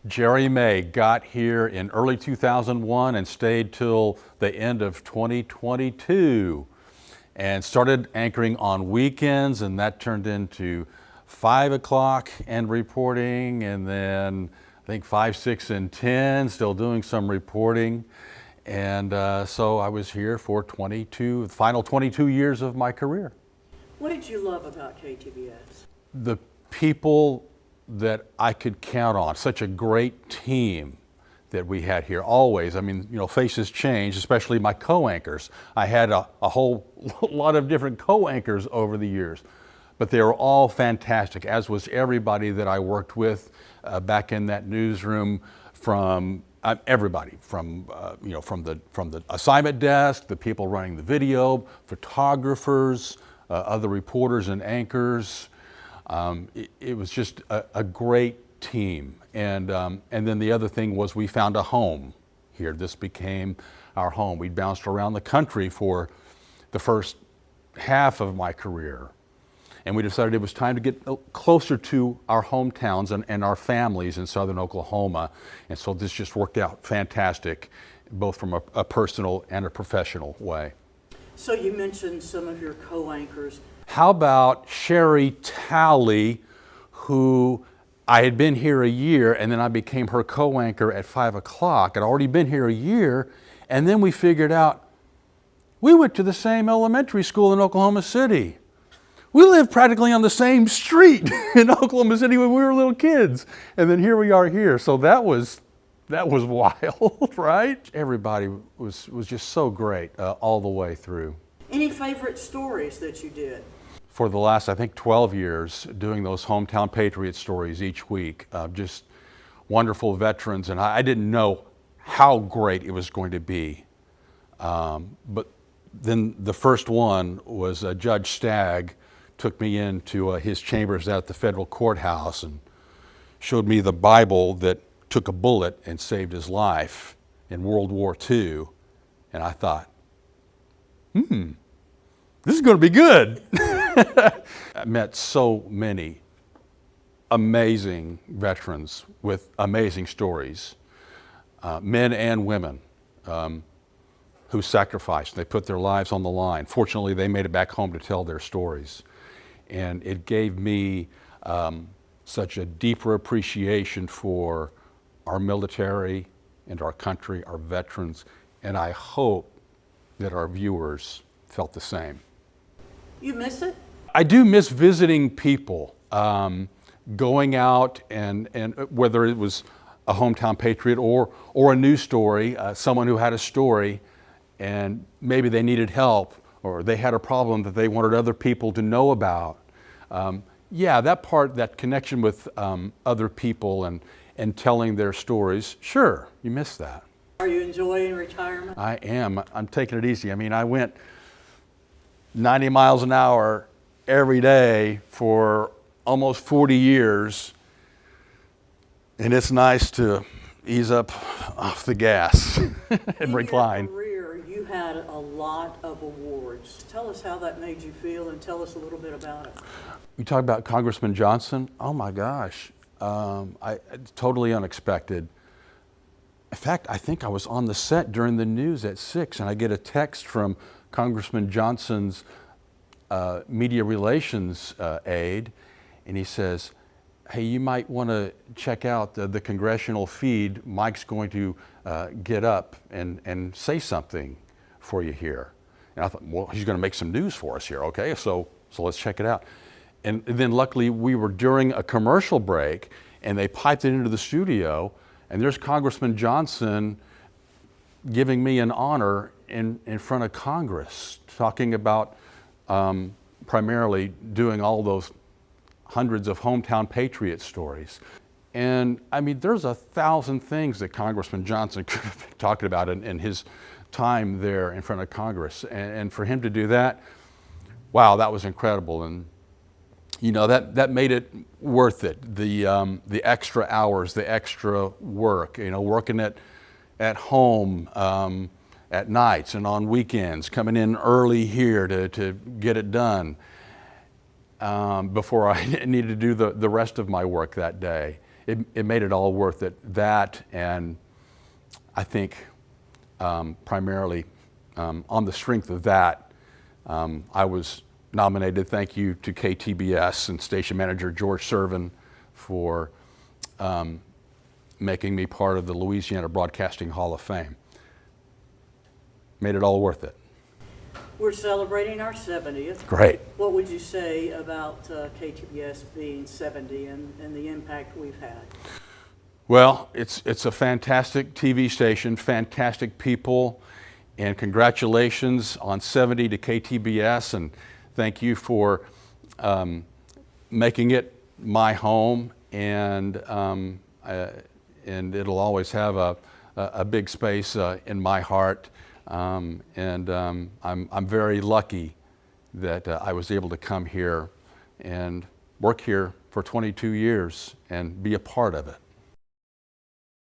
Jerry May got here in early 2001 and stayed till the end of 2022 and started anchoring on weekends, and that turned into 5 o'clock and reporting, and then I think 5, 6, and 10, still doing some reporting. And so I was here for the final 22 years of my career. What did you love about KTVS? The people that I could count on, such a great team that we had here always. I mean, you know, faces change, especially my co-anchors. I had a whole lot of different co-anchors over the years, but they were all fantastic, as was everybody that I worked with back in that newsroom, from everybody, from the assignment desk, the people running the video, photographers, other reporters and anchors. It was just a great team. And then the other thing was we found a home here. This became our home. We bounced around the country for the first half of my career. And we decided it was time to get closer to our hometowns and our families in southern Oklahoma. And so this just worked out fantastic, both from a personal and a professional way. So you mentioned some of your co-anchors. How about Sherry Talley, who I had been here a year, and then I became her co-anchor at 5 o'clock. I'd already been here a year, and then we figured out we went to the same elementary school in Oklahoma City. We lived practically on the same street in Oklahoma City when we were little kids. And then here we are here. So that was wild, right? Everybody was just so great all the way through. Any favorite stories that you did? For the last, I think, 12 years, doing those Hometown Patriot stories each week, just wonderful veterans. And I didn't know how great it was going to be. But then the first one was Judge Stagg took me into his chambers at the federal courthouse and showed me the Bible that took a bullet and saved his life in World War II. And I thought, this is going to be good. I met so many amazing veterans with amazing stories, men and women who sacrificed. They put their lives on the line. Fortunately, they made it back home to tell their stories. And it gave me such a deeper appreciation for our military and our country, our veterans, and I hope that our viewers felt the same. You miss it? I do miss visiting people, going out and whether it was a Hometown Patriot or a news story, someone who had a story and maybe they needed help or they had a problem that they wanted other people to know about. Yeah, that connection with other people and telling their stories, sure, you miss that. Are you enjoying retirement? I am. I'm taking it easy. I mean, I went 90 miles an hour every day for almost 40 years, and it's nice to ease up off the gas and recline. In your career, you had a lot of awards. Tell us how that made you feel and tell us a little bit about it. You talk about Congressman Johnson. Oh my gosh, it's totally unexpected. In fact, I think I was on the set during the news at 6 and I get a text from Congressman Johnson's media relations aide, and he says, hey, you might want to check out the congressional feed. Mike's going to get up and say something for you here. And I thought, well, he's going to make some news for us here, okay? So let's check it out. And then luckily we were during a commercial break and they piped it into the studio, and there's Congressman Johnson giving me an honor in front of Congress, talking about primarily doing all those hundreds of Hometown Patriot stories. And I mean, there's 1,000 things that Congressman Johnson could have been talking about in his time there in front of Congress. And for him to do that, wow, that was incredible. And you know, that made it worth it. The extra hours, the extra work, you know, working at home at nights and on weekends, coming in early here to get it done before I needed to do the rest of my work that day. it made it all worth it. That, and I think primarily on the strength of that, I was nominated. Thank you to KTBS and station manager George Servin for making me part of the Louisiana Broadcasting Hall of Fame. Made it all worth it. We're celebrating our 70th. Great. What would you say about KTBS being 70 and the impact we've had? Well, it's a fantastic TV station, fantastic people, and congratulations on 70 to KTBS, and thank you for making it my home, and it'll always have a big space in my heart, I'm very lucky that I was able to come here and work here for 22 years and be a part of it.